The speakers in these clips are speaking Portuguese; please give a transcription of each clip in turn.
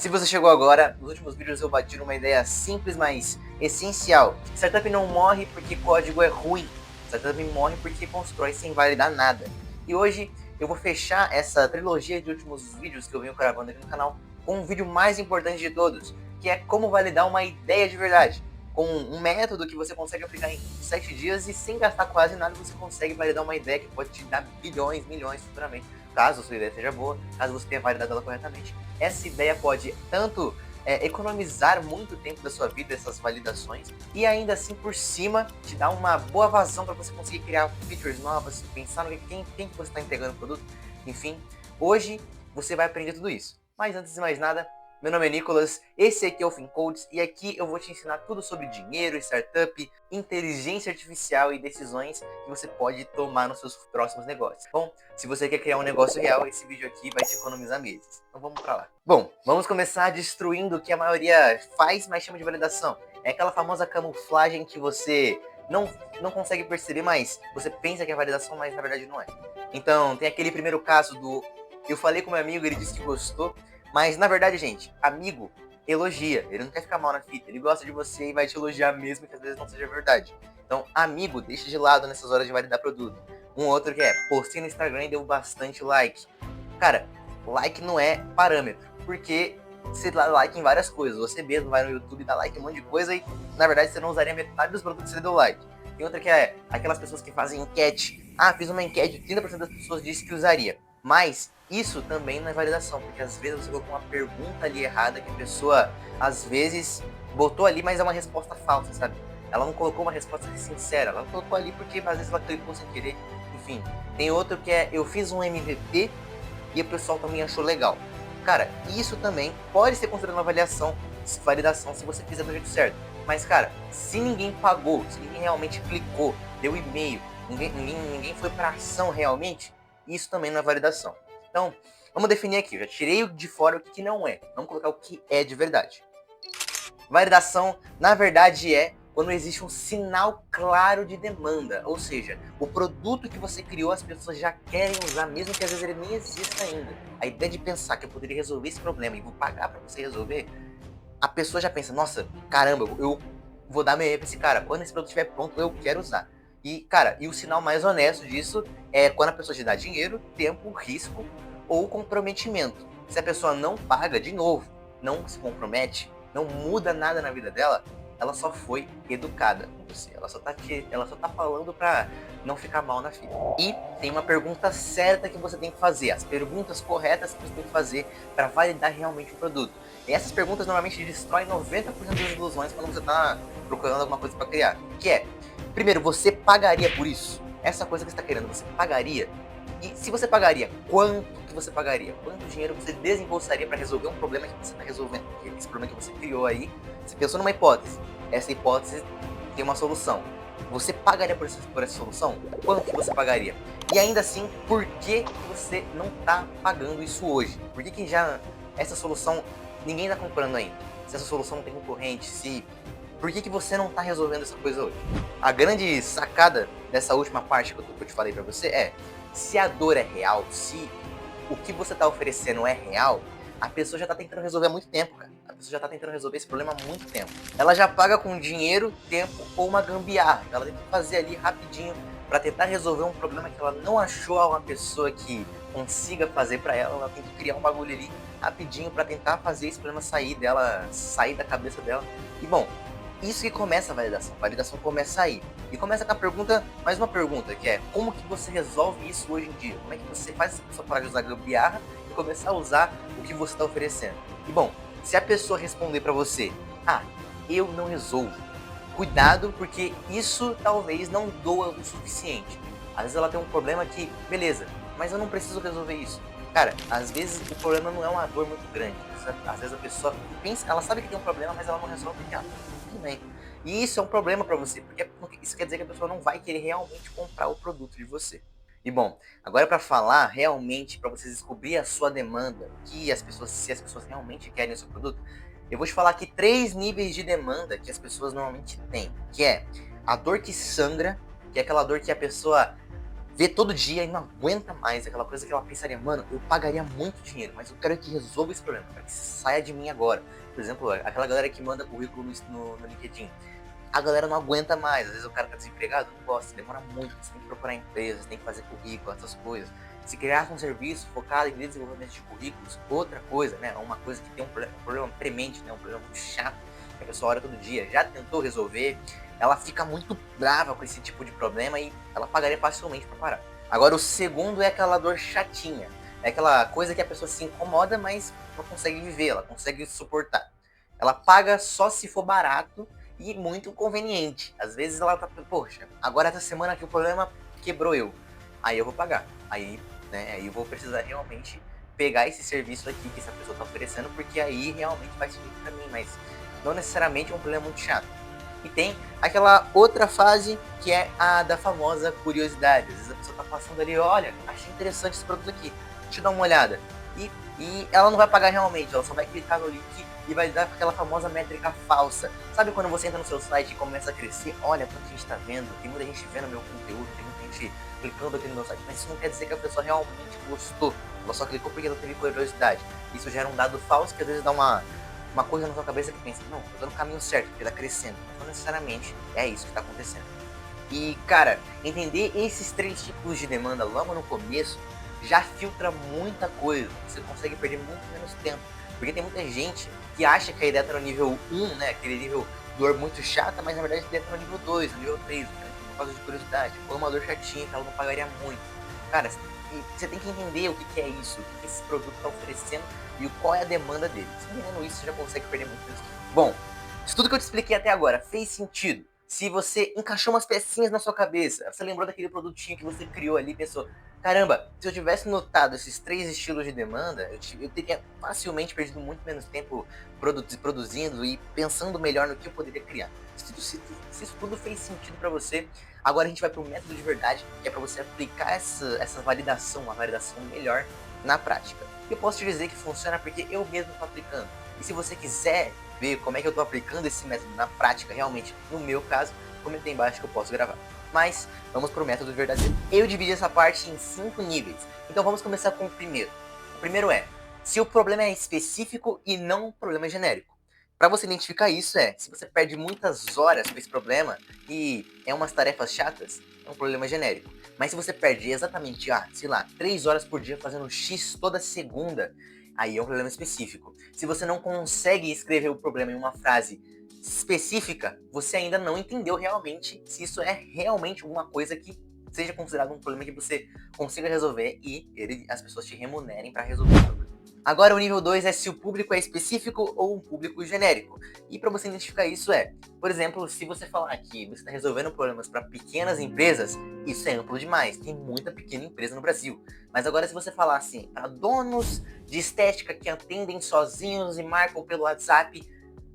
Se você chegou agora, nos últimos vídeos eu bati numa ideia simples, mas essencial. Startup não morre porque código é ruim. Startup morre porque constrói sem validar nada. E hoje eu vou fechar essa trilogia de últimos vídeos que eu venho gravando aqui no canal com um vídeo mais importante de todos, que é como validar uma ideia de verdade. Com um método que você consegue aplicar em 7 dias e sem gastar quase nada, você consegue validar uma ideia que pode te dar bilhões, milhões futuramente. Caso a sua ideia seja boa, caso você tenha validado ela corretamente. Essa ideia pode tanto economizar muito tempo da sua vida, essas validações, e ainda assim por cima te dar uma boa vazão para você conseguir criar features novas, pensar no quem que você está entregando o produto. Enfim, hoje você vai aprender tudo isso. Mas antes de mais nada, meu nome é Nicolas, esse aqui é o FinCodes e aqui eu vou te ensinar tudo sobre dinheiro, startup, inteligência artificial e decisões que você pode tomar nos seus próximos negócios. Bom, se você quer criar um negócio real, esse vídeo aqui vai te economizar meses. Então vamos pra lá. Bom, vamos começar destruindo o que a maioria faz, mas chama de validação. É aquela famosa camuflagem que você não consegue perceber, mas você pensa que é validação, mas na verdade não é. Então, tem aquele primeiro caso do eu falei com meu amigo, ele disse que gostou, mas na verdade, gente, amigo elogia, ele não quer ficar mal na fita, ele gosta de você e vai te elogiar mesmo que às vezes não seja verdade. Então, amigo, deixa de lado nessas horas de validar produto. Um outro que é, postei no Instagram e deu bastante like. Cara, like não é parâmetro, porque você dá like em várias coisas. Você mesmo vai no YouTube e dá like em um monte de coisa e, na verdade, você não usaria metade dos produtos que você deu like. Tem outra que é aquelas pessoas que fazem enquete. Ah, fiz uma enquete, 30% das pessoas disse que usaria. Mas isso também não é validação, porque às vezes você colocou uma pergunta ali errada que a pessoa, às vezes, botou ali, mas é uma resposta falsa, sabe? Ela não colocou uma resposta sincera, ela colocou ali porque às vezes ela clicou sem querer. Enfim, tem outro que é, eu fiz um MVP e o pessoal também achou legal. Cara, isso também pode ser considerado uma validação se você fizer do jeito certo. Mas, cara, se ninguém pagou, se ninguém realmente clicou, deu e-mail, ninguém foi pra ação realmente, isso também não é validação. Então, vamos definir aqui. Eu já tirei de fora o que não é. Vamos colocar o que é de verdade. Validação, na verdade, é quando existe um sinal claro de demanda. Ou seja, o produto que você criou, as pessoas já querem usar, mesmo que às vezes ele nem exista ainda. A ideia de pensar que eu poderia resolver esse problema e vou pagar para você resolver, a pessoa já pensa, nossa, caramba, eu vou dar meu e-mail pra esse cara. Quando esse produto estiver pronto, eu quero usar. E, cara, e o sinal mais honesto disso é quando a pessoa te dá dinheiro, tempo, risco ou comprometimento. Se a pessoa não paga, de novo, não se compromete, não muda nada na vida dela, ela só foi educada com você. Ela só tá falando pra não ficar mal na fila. E tem uma pergunta certa que você tem que fazer, as perguntas corretas que você tem que fazer para validar realmente o produto. E essas perguntas normalmente destroem 90% das ilusões quando você tá procurando alguma coisa para criar. Que é, primeiro, você pagaria por isso? Essa coisa que você está querendo, você pagaria? E se você pagaria, quanto que você pagaria? Quanto dinheiro você desembolsaria para resolver um problema que você está resolvendo? Porque esse problema que você criou aí, você pensou numa hipótese. Essa hipótese tem uma solução. Você pagaria por essa solução? Quanto que você pagaria? E ainda assim, por que você não está pagando isso hoje? Por que já essa solução ninguém está comprando ainda? Se essa solução não tem concorrente, por que você não está resolvendo essa coisa hoje? A grande sacada dessa última parte que eu te falei para você é, se a dor é real, se o que você está oferecendo é real, a pessoa já está tentando resolver há muito tempo, cara. A pessoa já está tentando resolver esse problema há muito tempo. Ela já paga com dinheiro, tempo ou uma gambiarra. Ela tem que fazer ali rapidinho para tentar resolver um problema que ela não achou uma pessoa que consiga fazer para ela. Ela tem que criar um bagulho ali rapidinho para tentar fazer esse problema sair da cabeça dela. E bom, isso que começa a validação. A validação começa aí. E começa com a pergunta, mais uma pergunta, que é como que você resolve isso hoje em dia? Como é que você faz essa pessoa parar de usar gambiarra e começar a usar o que você está oferecendo? E bom, se a pessoa responder para você, eu não resolvo, cuidado, porque isso talvez não doa o suficiente. Às vezes ela tem um problema que, beleza, mas eu não preciso resolver isso. Cara, às vezes o problema não é uma dor muito grande. Às vezes a pessoa pensa, ela sabe que tem um problema, mas ela não resolve porque tudo bem. E isso é um problema para você, porque isso quer dizer que a pessoa não vai querer realmente comprar o produto de você. E bom, agora para falar realmente, para você descobrir a sua demanda, se as pessoas realmente querem o seu produto, eu vou te falar aqui 3 níveis de demanda que as pessoas normalmente têm, que é a dor que sangra, que é aquela dor que a pessoa vê todo dia e não aguenta mais, aquela coisa que ela pensaria, mano, eu pagaria muito dinheiro, mas eu quero que resolva esse problema, para que saia de mim agora. Por exemplo, aquela galera que manda currículo no LinkedIn, a galera não aguenta mais. Às vezes o cara tá desempregado, não gosta, demora muito. Você tem que procurar empresas, tem que fazer currículo, essas coisas. Se criasse um serviço focado em desenvolvimento de currículos, outra coisa, né? Uma coisa que tem um problema premente, né? Um problema muito chato, que a pessoa olha todo dia, já tentou resolver, ela fica muito brava com esse tipo de problema e ela pagaria facilmente para parar. Agora o segundo é aquela dor chatinha. É aquela coisa que a pessoa se incomoda, mas não consegue viver, ela consegue suportar. Ela paga só se for barato e muito conveniente. Às vezes ela tá, poxa, agora essa semana aqui o problema quebrou eu. Aí eu vou pagar. Aí, né, aí eu vou precisar realmente pegar esse serviço aqui que essa pessoa tá oferecendo, porque aí realmente faz sentido pra mim, mas não necessariamente é um problema muito chato. E tem aquela outra fase que é a da famosa curiosidade. Às vezes a pessoa tá passando ali, olha, achei interessante esse produto aqui, deixa eu dar uma olhada. E ela não vai pagar realmente, ela só vai clicar no link e vai dar aquela famosa métrica falsa. Sabe quando você entra no seu site e começa a crescer? Olha quanta gente tá vendo, tem muita gente vendo meu conteúdo, tem muita gente clicando aqui no meu site, mas isso não quer dizer que a pessoa realmente gostou. Ela só clicou porque ela teve curiosidade. Isso gera um dado falso que às vezes dá uma coisa na sua cabeça que pensa, não, tô dando o caminho certo, porque tá crescendo. Mas não necessariamente é isso que tá acontecendo. E, cara, entender esses três tipos de demanda logo no começo já filtra muita coisa. Você consegue perder muito menos tempo. Porque tem muita gente que acha que a ideia tá no nível 1, né? Aquele nível dor muito chata, mas na verdade a ideia tá no nível 2, no nível 3, né? Por causa de curiosidade. Foi uma dor chatinha que ela não pagaria muito. Cara, você tem que entender o que é isso, o que esse produto tá oferecendo e qual é a demanda dele. Se entendendo isso, você já consegue perder muito menos tempo. Bom, isso tudo que eu te expliquei até agora fez sentido? Se você encaixou umas pecinhas na sua cabeça, você lembrou daquele produtinho que você criou ali e pensou, caramba, se eu tivesse notado esses três estilos de demanda, eu teria facilmente perdido muito menos tempo produzindo e pensando melhor no que eu poderia criar. Se isso tudo fez sentido para você, agora a gente vai para o método de verdade, que é para você aplicar essa validação, uma validação melhor na prática. Eu posso te dizer que funciona porque eu mesmo estou aplicando. E se você quiser ver como é que eu estou aplicando esse método na prática, realmente, no meu caso, comenta aí embaixo que eu posso gravar. Mas vamos para o método verdadeiro. Eu dividi essa parte em 5 níveis. Então vamos começar com o primeiro. O primeiro é, se o problema é específico e não um problema genérico. Para você identificar isso se você perde muitas horas com esse problema e é umas tarefas chatas, é um problema genérico. Mas se você perde exatamente, sei lá, 3 horas por dia fazendo X toda segunda, aí é um problema específico. Se você não consegue escrever o problema em uma frase específica, você ainda não entendeu realmente se isso é realmente alguma coisa que seja considerado um problema que você consiga resolver e as pessoas te remunerem para resolver o problema. Agora o nível 2 é se o público é específico ou um público genérico. E para você identificar isso por exemplo, se você falar que você está resolvendo problemas para pequenas empresas, isso é amplo demais, tem muita pequena empresa no Brasil. Mas agora se você falar assim, para donos de estética que atendem sozinhos e marcam pelo WhatsApp,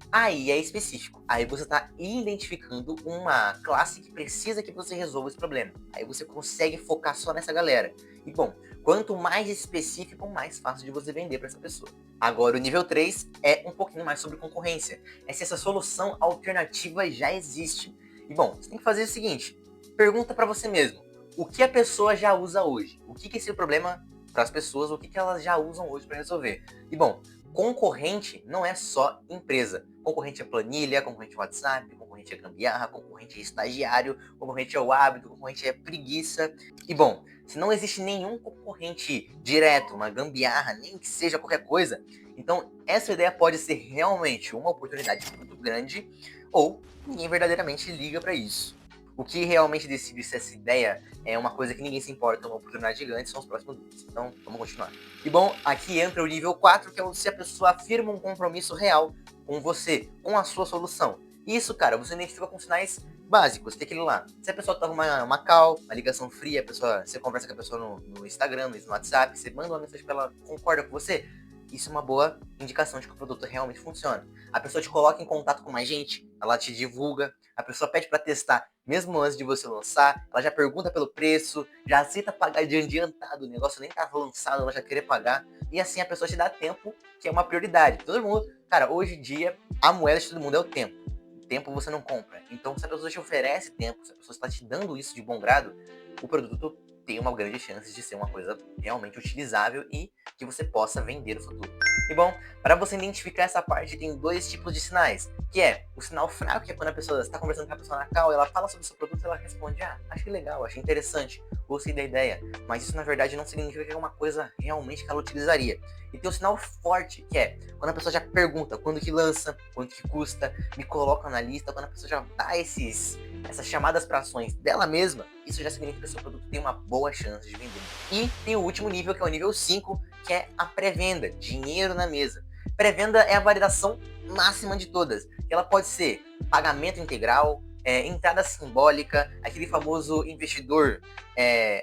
aí é específico. Aí você está identificando uma classe que precisa que você resolva esse problema. Aí você consegue focar só nessa galera. E bom, quanto mais específico, mais fácil de você vender para essa pessoa. Agora o nível 3 é um pouquinho mais sobre concorrência. É se essa solução alternativa já existe. E bom, você tem que fazer o seguinte, pergunta para você mesmo, o que a pessoa já usa hoje? O que é esse problema para as pessoas, o que elas já usam hoje para resolver? E bom, concorrente não é só empresa. Concorrente é planilha, concorrente é WhatsApp, concorrente é gambiarra, concorrente é estagiário, concorrente é o hábito, concorrente é preguiça. E bom, se não existe nenhum concorrente direto, uma gambiarra, nem que seja qualquer coisa, então essa ideia pode ser realmente uma oportunidade muito grande ou ninguém verdadeiramente liga para isso. O que realmente decide se essa ideia é uma coisa que ninguém se importa, uma oportunidade gigante, são os próximos níveis. Então, vamos continuar. E bom, aqui entra o nível 4, que é se a pessoa afirma um compromisso real com você, com a sua solução. Isso, cara, você identifica com sinais básicos, tem aquele lá. Se a pessoa tava uma call, uma ligação fria, você conversa com a pessoa no Instagram, no WhatsApp, você manda uma mensagem pra ela, concorda com você, isso é uma boa indicação de que o produto realmente funciona. A pessoa te coloca em contato com mais gente, ela te divulga, a pessoa pede para testar mesmo antes de você lançar, ela já pergunta pelo preço, já aceita pagar de adiantado, o negócio nem tá lançado, ela já querer pagar, e assim a pessoa te dá tempo, que é uma prioridade. Todo mundo, cara, hoje em dia, a moeda de todo mundo é o tempo. Tempo você não compra. Então, se a pessoa te oferece tempo, se a pessoa está te dando isso de bom grado, o produto tem uma grande chance de ser uma coisa realmente utilizável e que você possa vender no futuro. E bom, para você identificar essa parte, tem dois tipos de sinais, que é o sinal fraco, que é quando a pessoa está conversando com a pessoa na call, ela fala sobre o seu produto e ela responde, achei legal, achei interessante, gostei da ideia, mas isso na verdade não significa que é uma coisa realmente que ela utilizaria. E tem o sinal forte, que é quando a pessoa já pergunta quando que lança, quanto que custa, me coloca na lista, quando a pessoa já dá essas chamadas para ações dela mesma, isso já significa que o seu produto tem uma boa chance de vender. E tem o último nível, que é o nível 5, que é a pré-venda, dinheiro na mesa. Pré-venda é a validação máxima de todas. Ela pode ser pagamento integral, entrada simbólica, aquele famoso investidor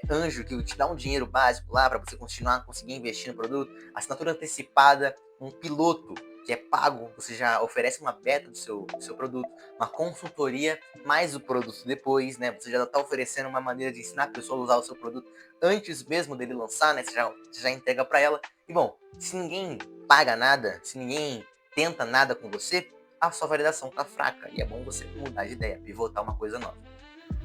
anjo que te dá um dinheiro básico lá para você continuar conseguir investir no produto, assinatura antecipada, um piloto que é pago, você já oferece uma beta do seu produto, uma consultoria, mais o produto depois, né? Você já está oferecendo uma maneira de ensinar a pessoa a usar o seu produto antes mesmo dele lançar, né? Você já entrega para ela. E bom, se ninguém paga nada, se ninguém tenta nada com você, a sua validação tá fraca. E é bom você mudar de ideia, pivotar uma coisa nova.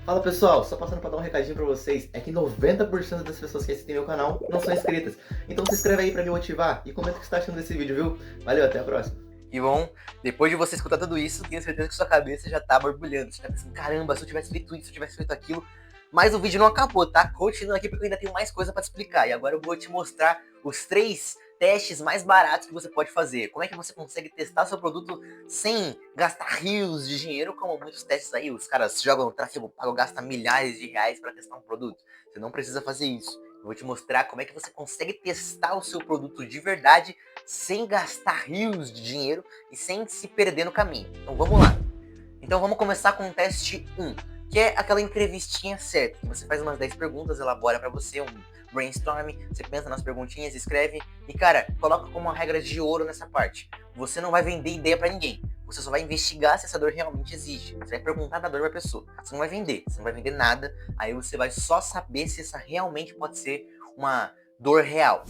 Fala pessoal, só passando para dar um recadinho para vocês, é que 90% das pessoas que assistem meu canal não são inscritas. Então se inscreve aí para me motivar e comenta o que você está achando desse vídeo, viu? Valeu, até a próxima. E bom, depois de você escutar tudo isso, tenho certeza que sua cabeça já tá borbulhando. Você tá pensando, caramba, se eu tivesse feito isso, se eu tivesse feito aquilo. Mas o vídeo não acabou, tá? Continua aqui porque eu ainda tenho mais coisa para te explicar. E agora eu vou te mostrar os 3 testes mais baratos que você pode fazer. Como é que você consegue testar seu produto sem gastar rios de dinheiro, como muitos testes aí. Os caras jogam tráfego pago, gastam milhares de reais para testar um produto. Você não precisa fazer isso. Eu vou te mostrar como é que você consegue testar o seu produto de verdade sem gastar rios de dinheiro e sem se perder no caminho. Então vamos lá. Então vamos começar com o teste 1, que é aquela entrevistinha certa, que você faz umas 10 perguntas, elabora para você um brainstorm, você pensa nas perguntinhas, escreve e cara, coloca como uma regra de ouro nessa parte. Você não vai vender ideia para ninguém. Você só vai investigar se essa dor realmente existe. Você vai perguntar da dor pra pessoa. Você não vai vender. Você não vai vender nada. Aí você vai só saber se essa realmente pode ser uma dor real.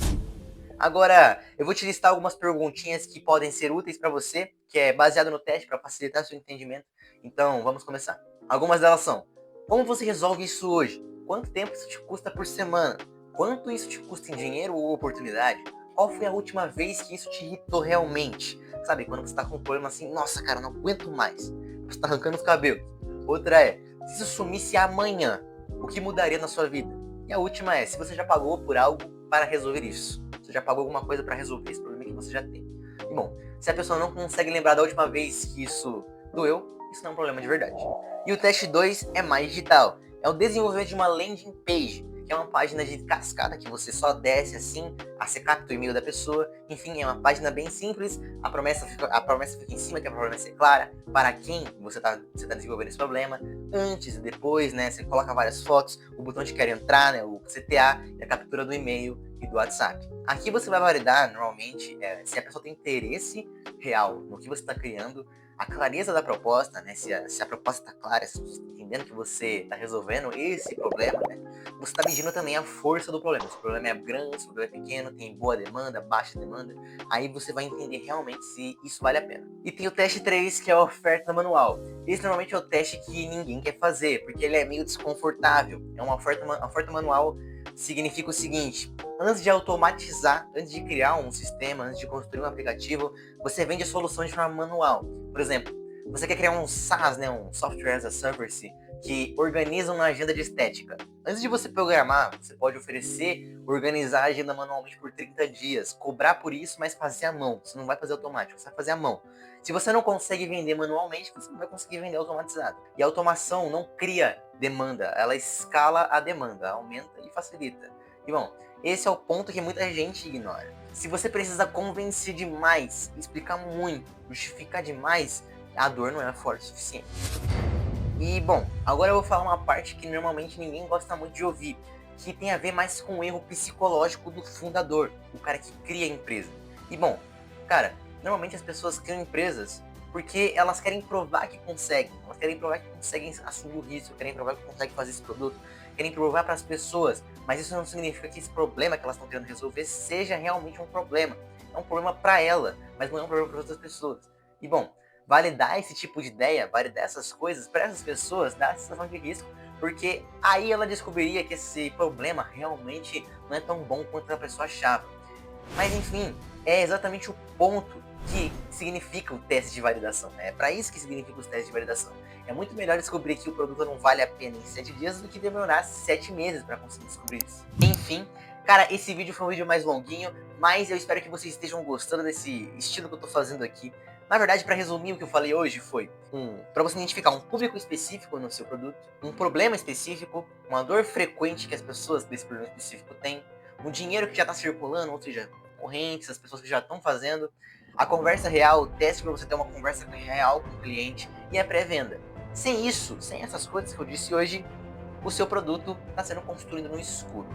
Agora, eu vou te listar algumas perguntinhas que podem ser úteis para você, que é baseado no teste para facilitar seu entendimento. Então, vamos começar. Algumas delas são: como você resolve isso hoje? Quanto tempo isso te custa por semana? Quanto isso te custa em dinheiro ou oportunidade? Qual foi a última vez que isso te irritou realmente? Sabe, quando você tá com um problema assim, nossa cara, não aguento mais. Você tá arrancando os cabelos. Outra é: se isso sumisse amanhã, o que mudaria na sua vida? E a última é: se você já pagou por algo para resolver isso. Você já pagou alguma coisa para resolver esse problema que você já tem. E bom, se a pessoa não consegue lembrar da última vez que isso doeu, isso não é um problema de verdade. E o teste 2 é mais digital. É o desenvolvimento de uma landing page, que é uma página de cascata que você só desce assim, você capta o e-mail da pessoa. Enfim, é uma página bem simples. A promessa fica em cima, que a promessa é clara para quem você tá desenvolvendo esse problema. Antes e depois, né? Você coloca várias fotos, o botão de quero entrar, né? O CTA e a captura do e-mail e do WhatsApp. Aqui você vai validar, normalmente, se a pessoa tem interesse real no que você está criando, a clareza da proposta, né? Se a proposta está clara, se você está entendendo que você está resolvendo esse problema, né? Você está medindo também a força do problema. Se o problema é grande, se o problema é pequeno, tem boa demanda, baixa demanda, aí você vai entender realmente se isso vale a pena. E tem o teste 3, que é a oferta manual. Esse normalmente é o teste que ninguém quer fazer, porque ele é meio desconfortável. É uma oferta manual. Significa o seguinte: antes de automatizar, antes de criar um sistema, antes de construir um aplicativo, você vende soluções de forma manual. Por exemplo, você quer criar um SaaS, né, um Software as a Service, que organiza uma agenda de estética. Antes de você programar, você pode oferecer organizar a agenda manualmente por 30 dias, cobrar por isso, mas fazer à mão. Você não vai fazer automático, você vai fazer à mão. Se você não consegue vender manualmente, você não vai conseguir vender automatizado. E a automação não cria demanda, ela escala a demanda, aumenta e facilita. E bom, esse é o ponto que muita gente ignora. Se você precisa convencer demais, explicar muito, justificar demais, a dor não é forte o suficiente. E bom, agora eu vou falar uma parte que normalmente ninguém gosta muito de ouvir, que tem a ver mais com o erro psicológico do fundador, o cara que cria a empresa. E bom, cara, normalmente as pessoas criam empresas porque elas querem provar que conseguem, elas querem provar que conseguem assumir o risco, querem provar que conseguem fazer esse produto, querem provar para as pessoas, mas isso não significa que esse problema que elas estão querendo resolver seja realmente um problema. É um problema para ela, mas não é um problema para outras pessoas. E bom, validar esse tipo de ideia, validar essas coisas para essas pessoas dá a sensação de risco, porque aí ela descobriria que esse problema realmente não é tão bom quanto a pessoa achava. Mas enfim, é exatamente o ponto que significa o teste de validação. É para isso que significa os testes de validação. É muito melhor descobrir que o produto não vale a pena em 7 dias do que demorar 7 meses para conseguir descobrir isso. Enfim, cara, esse vídeo foi um vídeo mais longuinho, mas eu espero que vocês estejam gostando desse estilo que eu tô fazendo aqui. Na verdade, para resumir o que eu falei hoje foi para você identificar um público específico no seu produto, um problema específico, uma dor frequente que as pessoas desse problema específico têm, um dinheiro que já está circulando, ou seja, correntes, as pessoas que já estão fazendo, a conversa real, o teste para você ter uma conversa real com o cliente e a pré-venda. Sem isso, sem essas coisas que eu disse hoje, o seu produto está sendo construído no escuro.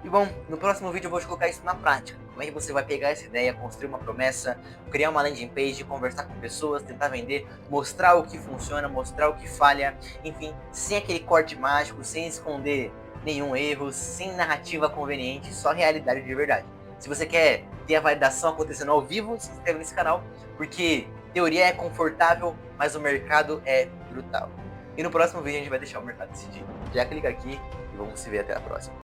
E bom, no próximo vídeo eu vou te colocar isso na prática. Como é que você vai pegar essa ideia, construir uma promessa, criar uma landing page, conversar com pessoas, tentar vender, mostrar o que funciona, mostrar o que falha, enfim, sem aquele corte mágico, sem esconder nenhum erro, sem narrativa conveniente, só realidade de verdade. Se você quer ter a validação acontecendo ao vivo, se inscreve nesse canal, porque teoria é confortável, mas o mercado é brutal. E no próximo vídeo a gente vai deixar o mercado decidir. Já clica aqui e vamos se ver até a próxima.